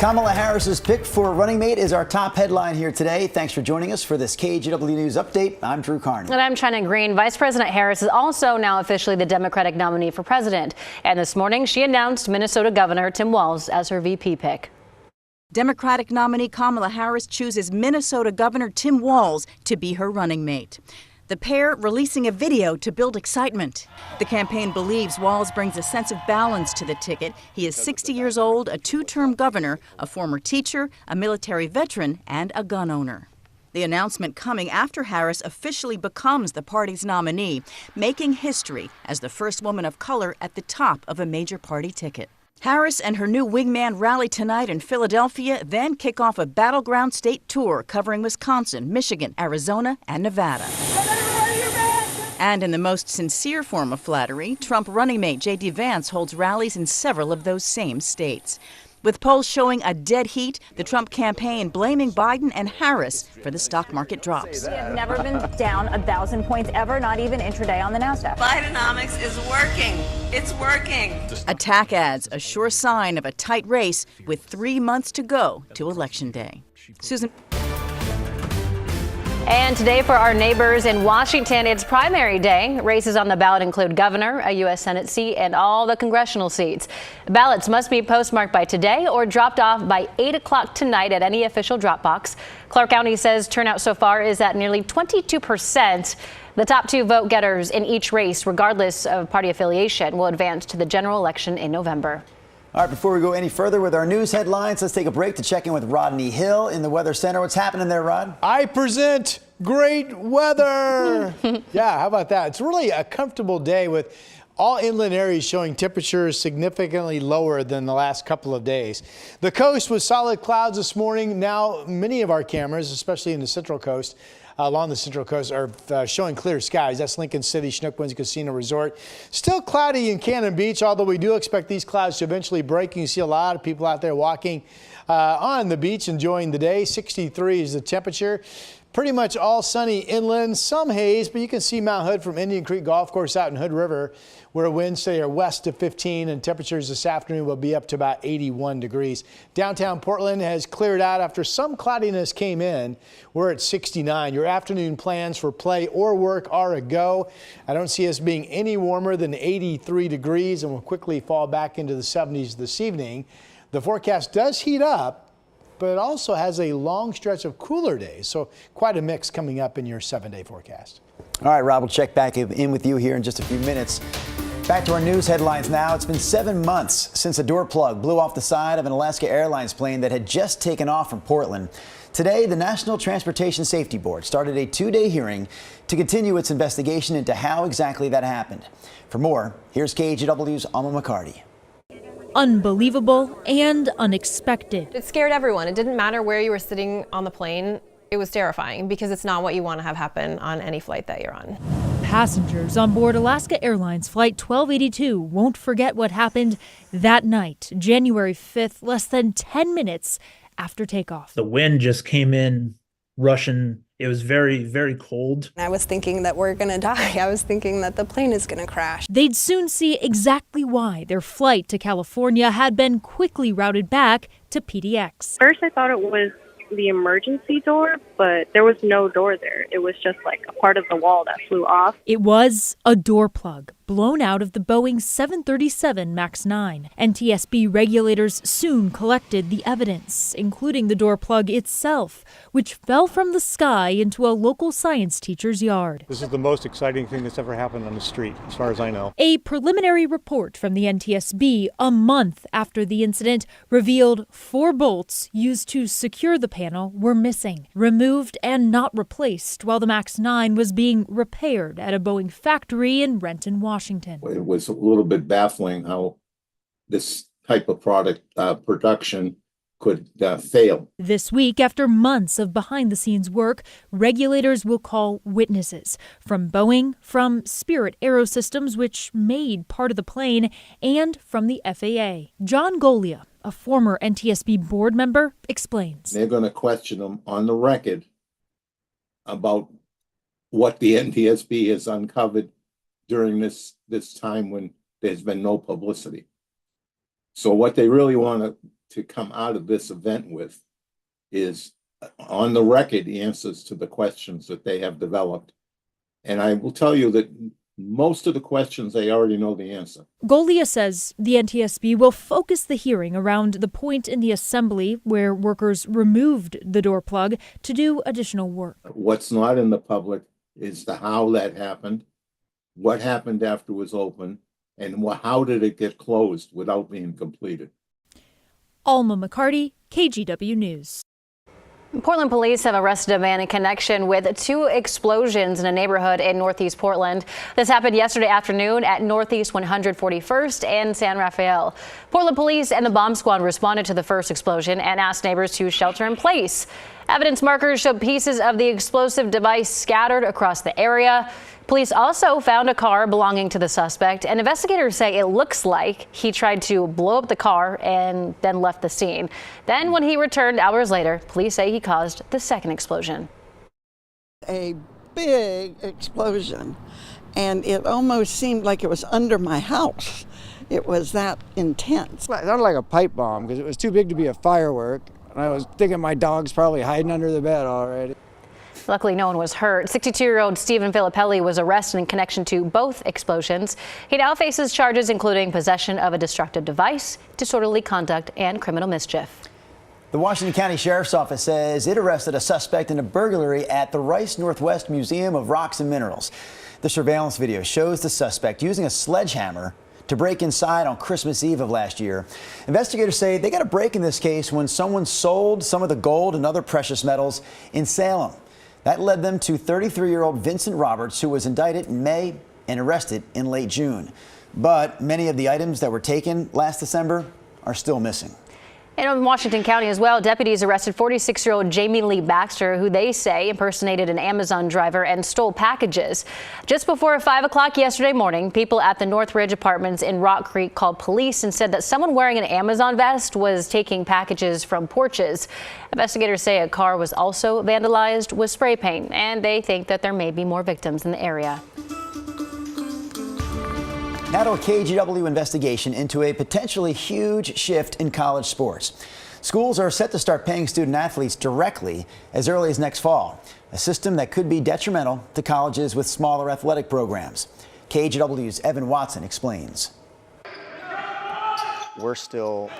Kamala Harris's pick for running mate is our top headline here today. Thanks for joining us for this KGW News Update. I'm Drew Carney. And I'm China Green. Vice President Harris is also now officially the Democratic nominee for president. And this morning, she announced Minnesota Governor Tim Walz as her VP pick. Democratic nominee Kamala Harris chooses Minnesota Governor Tim Walz to be her running mate. The pair releasing a video to build excitement. The campaign believes Walz brings a sense of balance to the ticket. He is 60 years old, a two-term governor, a former teacher, a military veteran, and a gun owner. The announcement coming after Harris officially becomes the party's nominee, making history as the first woman of color at the top of a major party ticket. Harris and her new wingman rally tonight in Philadelphia, then kick off a battleground state tour covering Wisconsin, Michigan, Arizona, and Nevada. And in the most sincere form of flattery, Trump running mate J.D. Vance holds rallies in several of those same states. With polls showing a dead heat, the Trump campaign blaming Biden and Harris for the stock market drops. We have never been down 1,000 points ever, not even intraday on the NASDAQ. Bidenomics is working. It's working. Attack ads, a sure sign of a tight race with 3 months to go to Election Day. Susan. And today for our neighbors in Washington, it's primary day. Races on the ballot include governor, a U.S. Senate seat, and all the congressional seats. Ballots must be postmarked by today or dropped off by 8 o'clock tonight at any official drop box. Clark County says turnout so far is at nearly 22%. The top two vote getters in each race, regardless of party affiliation, will advance to the general election in November. All right, before we go any further with our news headlines, let's take a break to check in with Rodney Hill in the Weather Center. What's happening there, Rod? I present great weather. Yeah, how about that? It's really a comfortable day with all inland areas showing temperatures significantly lower than the last couple of days. The coast was solid clouds this morning. Now, many of our cameras, especially in the Central Coast, along the Central Coast, are showing clear skies. That's Lincoln City, Chinook Winds Casino Resort. Still cloudy in Cannon Beach, although we do expect these clouds to eventually break. You see a lot of people out there walking on the beach, enjoying the day. 63 is the temperature. Pretty much all sunny inland, some haze, but you can see Mount Hood from Indian Creek Golf Course out in Hood River, where winds today are west of 15 and temperatures this afternoon will be up to about 81 degrees. Downtown Portland has cleared out after some cloudiness came in. We're at 69. Your afternoon plans for play or work are a go. I don't see us being any warmer than 83 degrees and will quickly fall back into the 70s this evening. The forecast does heat up, but it also has a long stretch of cooler days. So quite a mix coming up in your 7-day forecast. All right, Rob, we'll check back in with you here in just a few minutes. Back to our news headlines now. It's been 7 months since a door plug blew off the side of an Alaska Airlines plane that had just taken off from Portland. Today, the National Transportation Safety Board started a 2-day hearing to continue its investigation into how exactly that happened. For more, here's KGW's Alma McCarty. Unbelievable and unexpected. It scared everyone. It didn't matter where you were sitting on the plane. It was terrifying because it's not what you want to have happen on any flight that you're on. Passengers on board Alaska Airlines Flight 1282 won't forget what happened that night, January 5th, less than 10 minutes after takeoff. The wind just came in rushing. It was very, very cold. I was thinking that we're going to die. I was thinking that the plane is going to crash. They'd soon see exactly why their flight to California had been quickly routed back to PDX. First, I thought it was the emergency door, but there was no door there. It was just like a part of the wall that flew off. It was a door plug blown out of the Boeing 737 MAX 9. NTSB regulators soon collected the evidence, including the door plug itself, which fell from the sky into a local science teacher's yard. This is the most exciting thing that's ever happened on the street, as far as I know. A preliminary report from the NTSB a month after the incident revealed 4 bolts used to secure the panel were missing, removed and not replaced while the MAX 9 was being repaired at a Boeing factory in Renton, Washington. It was a little bit baffling how this type of product production could fail. This week, after months of behind-the-scenes work, regulators will call witnesses from Boeing, from Spirit Aerosystems, which made part of the plane, and from the FAA. John Golia, a former NTSB board member, explains. They're going to question them on the record about what the NTSB has uncovered during this time when there's been no publicity. So what they really want to to come out of this event with is on the record answers to the questions that they have developed. And I will tell you that most of the questions, they already know the answer. Golia says the NTSB will focus the hearing around the point in the assembly where workers removed the door plug to do additional work. What's not in the public is the how that happened, what happened after it was open, and how did it get closed without being completed. Alma McCarty, KGW News. Portland police have arrested a man in connection with 2 explosions in a neighborhood in Northeast Portland. This happened yesterday afternoon at Northeast 141st and San Rafael. Portland police and the bomb squad responded to the first explosion and asked neighbors to shelter in place. Evidence markers showed pieces of the explosive device scattered across the area. Police also found a car belonging to the suspect, and investigators say it looks like he tried to blow up the car and then left the scene. Then when he returned hours later, police say he caused the second explosion. A big explosion, and it almost seemed like it was under my house. It was that intense. It sounded like a pipe bomb because it was too big to be a firework. And I was thinking my dog's probably hiding under the bed already. Luckily, no one was hurt. 62-year-old Stephen Filippelli was arrested in connection to both explosions. He now faces charges including possession of a destructive device, disorderly conduct, and criminal mischief. The Washington County Sheriff's Office says it arrested a suspect in a burglary at the Rice Northwest Museum of Rocks and Minerals. The surveillance video shows the suspect using a sledgehammer to break inside on Christmas Eve of last year. Investigators say they got a break in this case when someone sold some of the gold and other precious metals in Salem. That led them to 33-year-old Vincent Roberts, who was indicted in May and arrested in late June. But many of the items that were taken last December are still missing. And in Washington County as well, deputies arrested 46-year-old Jamie Lee Baxter, who they say impersonated an Amazon driver and stole packages. Just before 5 o'clock yesterday morning, people at the Northridge Apartments in Rock Creek called police and said that someone wearing an Amazon vest was taking packages from porches. Investigators say a car was also vandalized with spray paint, and they think that there may be more victims in the area. Now to a KGW investigation into a potentially huge shift in college sports. Schools are set to start paying student athletes directly as early as next fall, a system that could be detrimental to colleges with smaller athletic programs. KGW's Evan Watson explains. We're still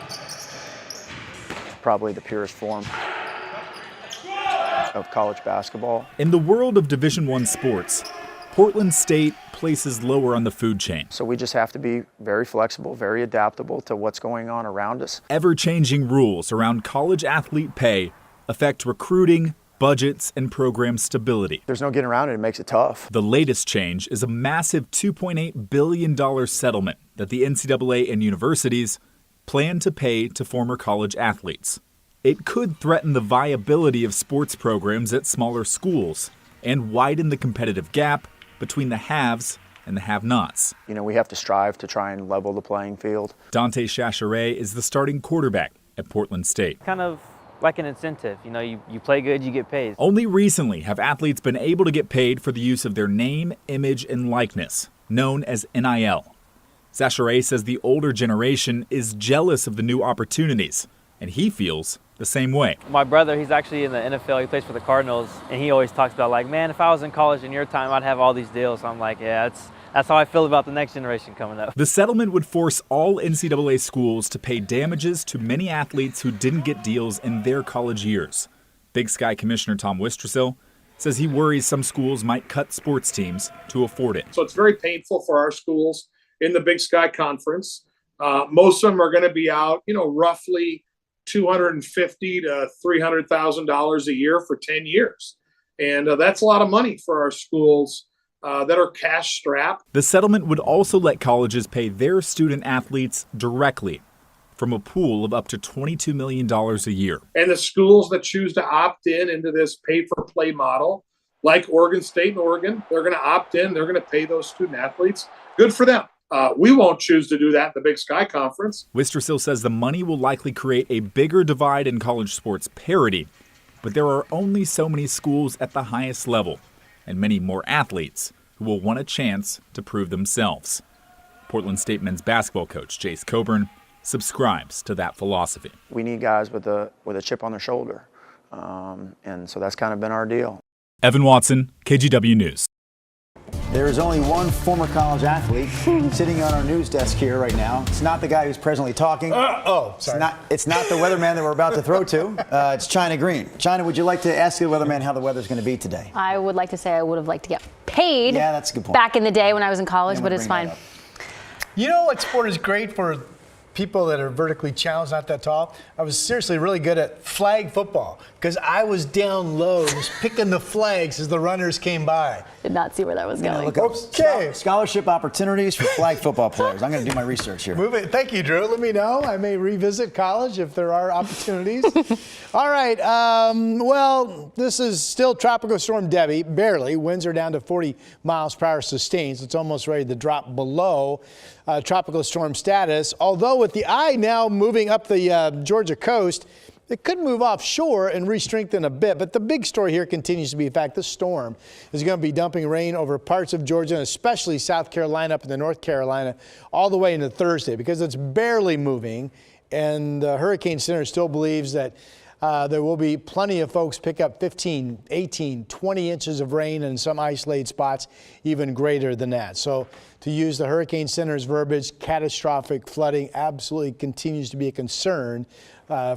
probably the purest form of college basketball. In the world of Division I sports, Portland State places lower on the food chain. So we just have to be very flexible, very adaptable to what's going on around us. Ever-changing rules around college athlete pay affect recruiting, budgets, and program stability. There's no getting around it. It makes it tough. The latest change is a massive $2.8 billion settlement that the NCAA and universities plan to pay to former college athletes. It could threaten the viability of sports programs at smaller schools and widen the competitive gap between the haves and the have-nots. You know, we have to strive to try and level the playing field. Dante Chacheret is the starting quarterback at Portland State. Kind of like an incentive. You know, you play good, you get paid. Only recently have athletes been able to get paid for the use of their name, image, and likeness, known as NIL. Chacheret says the older generation is jealous of the new opportunities, and he feels the same way. My brother, he's actually in the NFL. He plays for the Cardinals, and he always talks about, like, man, if I was in college in your time, I'd have all these deals. So I'm like, yeah, that's how I feel about the next generation coming up. The settlement would force all NCAA schools to pay damages to many athletes who didn't get deals in their college years. Big Sky Commissioner Tom Wistrcill says he worries some schools might cut sports teams to afford it. So it's very painful for our schools in the Big Sky Conference. Most of them are going to be out, roughly $250,000 to $300,000 a year for 10 years. And that's a lot of money for our schools that are cash strapped. The settlement would also let colleges pay their student athletes directly from a pool of up to $22 million a year. And the schools that choose to opt into this pay-for-play model, like Oregon State and Oregon, they're going to opt in. They're going to pay those student athletes. Good for them. We won't choose to do that in the Big Sky Conference. Wistrcill says the money will likely create a bigger divide in college sports parity, but there are only so many schools at the highest level and many more athletes who will want a chance to prove themselves. Portland State men's basketball coach Jace Coburn subscribes to that philosophy. We need guys with a chip on their shoulder, and so that's kind of been our deal. Evan Watson, KGW News. There is only one former college athlete sitting on our news desk here right now. It's not the guy who's presently talking. Sorry. It's not the weatherman that we're about to throw to. It's China Green. China, would you like to ask the weatherman how the weather's going to be today? I would like to say I would have liked to get paid. Yeah, that's a good point. Back in the day when I was in college, but it's fine. You know what sport is great for people that are vertically challenged, not that tall? I was seriously really good at flag football because I was down low just picking the flags as the runners came by. Did not see where that was going. Look up scholarship opportunities for flag football players. I'm going to do my research here. Move it. Thank you, Drew. Let me know. I may revisit college if there are opportunities. All right. Well, this is still Tropical Storm Debbie, barely. Winds are down to 40 miles per hour sustained, so it's almost ready to drop below tropical storm status. Although with the eye now moving up the Georgia coast, it could move offshore and re-strengthen a bit. But the big story here continues to be the fact this storm is going to be dumping rain over parts of Georgia and especially South Carolina up into North Carolina all the way into Thursday because it's barely moving. And the Hurricane Center still believes that there will be plenty of folks pick up 15, 18, 20 inches of rain and some isolated spots even greater than that. So to use the Hurricane Center's verbiage, catastrophic flooding absolutely continues to be a concern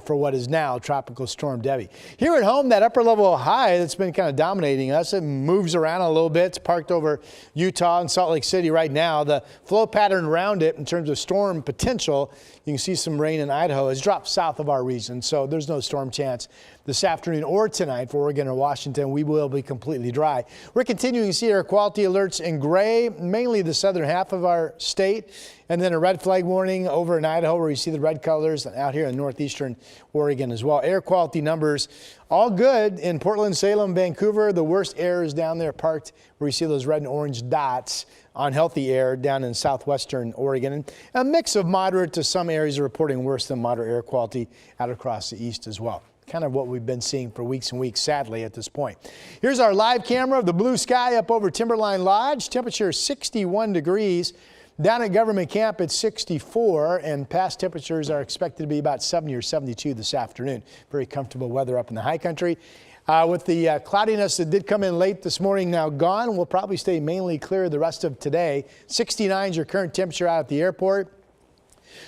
for what is now Tropical Storm Debbie. Here at home, that upper level high that's been kind of dominating us, it moves around a little bit. It's parked over Utah and Salt Lake City right now. The flow pattern around it in terms of storm potential, you can see some rain in Idaho, has dropped south of our region, so there's no storm chance this afternoon or tonight for Oregon or Washington. We will be completely dry. We're continuing to see air quality alerts in gray, mainly the southern half of our state, and then a red flag warning over in Idaho where you see the red colors, and out here in northeastern Oregon as well. Air quality numbers all good in Portland, Salem, Vancouver. The worst air is down there parked where you see those red and orange dots on healthy air down in southwestern Oregon. And a mix of moderate to some areas are reporting worse than moderate air quality out across the east as well. Kind of what we've been seeing for weeks and weeks, sadly, at this point. Here's our live camera of the blue sky up over Timberline Lodge. Temperature 61 degrees. Down at Government Camp, it's 64, and past temperatures are expected to be about 70 or 72 this afternoon. Very comfortable weather up in the high country. With the cloudiness that did come in late this morning now gone, we'll probably stay mainly clear the rest of today. 69 is your current temperature out at the airport.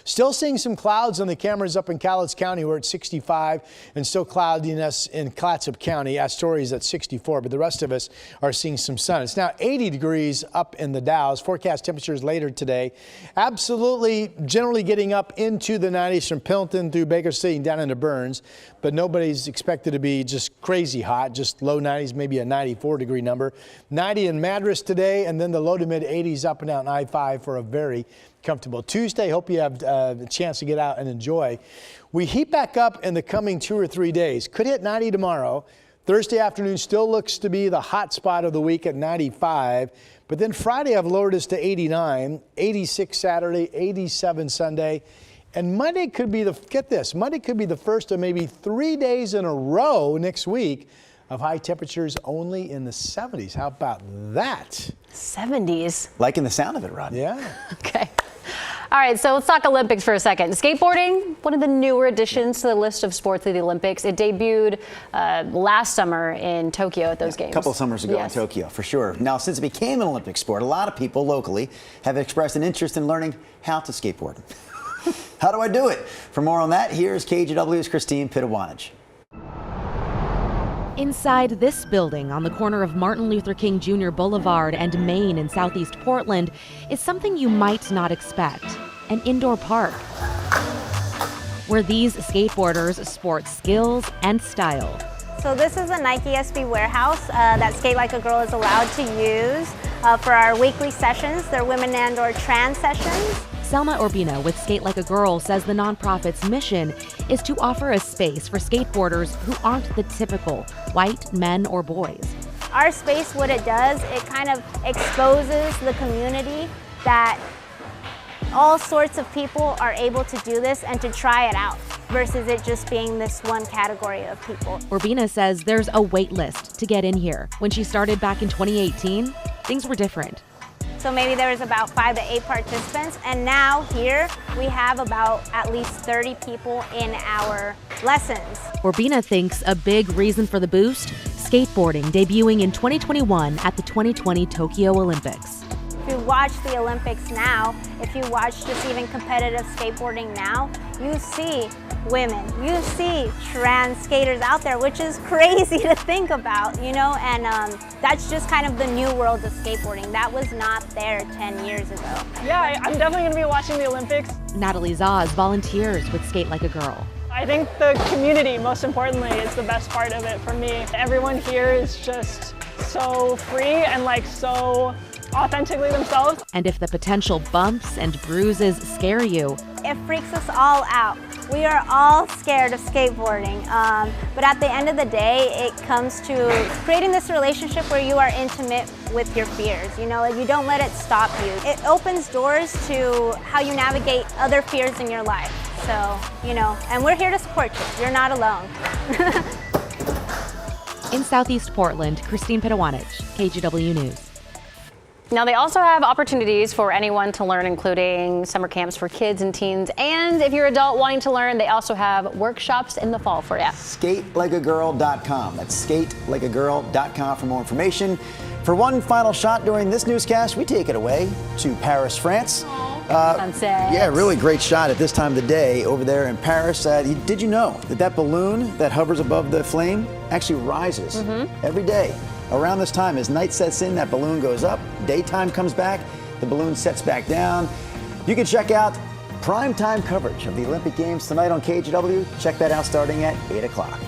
Still seeing some clouds on the cameras up in Cowlitz County where it's 65 and still cloudiness in Clatsop County. Astoria's at 64, but the rest of us are seeing some sun. It's now 80 degrees up in the Dows. Forecast temperatures later today. Absolutely generally getting up into the 90s from Pendleton through Baker City and down into Burns, but nobody's expected to be just crazy hot, just low 90s, maybe a 94 degree number. 90 in Madras today, and then the low to mid 80s up and down I-5 for a very comfortable Tuesday. Hope you have a chance to get out and enjoy. We heat back up in the coming 2 or 3 days. Could hit 90 tomorrow. Thursday afternoon still looks to be the hot spot of the week at 95. But then Friday I've lowered us to 89, 86 Saturday, 87 Sunday. And Monday could be get this, Monday could be the first of maybe 3 days in a row next week of high temperatures only in the 70s. How about that? 70s. Liking the sound of it, Rod. Yeah. Okay. All right, so let's talk Olympics for a second. Skateboarding, one of the newer additions to the list of sports of the Olympics. It debuted last summer in Tokyo at those games. A couple of summers ago in Tokyo, for sure. Now, since it became an Olympic sport, a lot of people locally have expressed an interest in learning how to skateboard. How do I do it? For more on that, here's KGW's Christine Pitawanich. Inside this building on the corner of Martin Luther King Jr. Boulevard and Main in southeast Portland is something you might not expect, an indoor park where these skateboarders sport skills and style. So this is a Nike SB warehouse that Skate Like a Girl is allowed to use for our weekly sessions. They're women and or trans sessions. Selma Urbino with Skate Like a Girl says the nonprofit's mission is to offer a space for skateboarders who aren't the typical white men or boys. Our space, what it does, it kind of exposes the community that all sorts of people are able to do this and to try it out versus it just being this one category of people. Urbina says there's a wait list to get in here. When she started back in 2018, things were different. So maybe there was about 5 to 8 participants, and now here we have about at least 30 people in our lessons. Orbina thinks a big reason for the boost, skateboarding debuting in 2021 at the 2020 Tokyo Olympics. If you watch the Olympics now, if you watch just even competitive skateboarding now, you see women, you see trans skaters out there, which is crazy to think about, you know, and that's just kind of the new world of skateboarding. That was not there 10 years ago. Yeah, I'm definitely going to be watching the Olympics. Natalie Zaz volunteers with Skate Like a Girl. I think the community, most importantly, is the best part of it for me. Everyone here is just so free and like so authentically themselves. And if the potential bumps and bruises scare you, it freaks us all out. We are all scared of skateboarding, but at the end of the day, it comes to creating this relationship where you are intimate with your fears. You know, like you don't let it stop you. It opens doors to how you navigate other fears in your life. So, you know, and we're here to support you. You're not alone. In Southeast Portland, Christine Pitawanich, KGW News. Now, they also have opportunities for anyone to learn, including summer camps for kids and teens. And if you're an adult wanting to learn, they also have workshops in the fall for you. SkateLikeAGirl.com. That's SkateLikeAGirl.com for more information. For one final shot during this newscast, we take it away to Paris, France. Sunset. Yeah, really great shot at this time of the day over there in Paris. Did you know that balloon that hovers above the flame actually rises every day? Around this time, as night sets in, that balloon goes up, daytime comes back, the balloon sets back down. You can check out primetime coverage of the Olympic Games tonight on KGW. Check that out starting at 8 o'clock.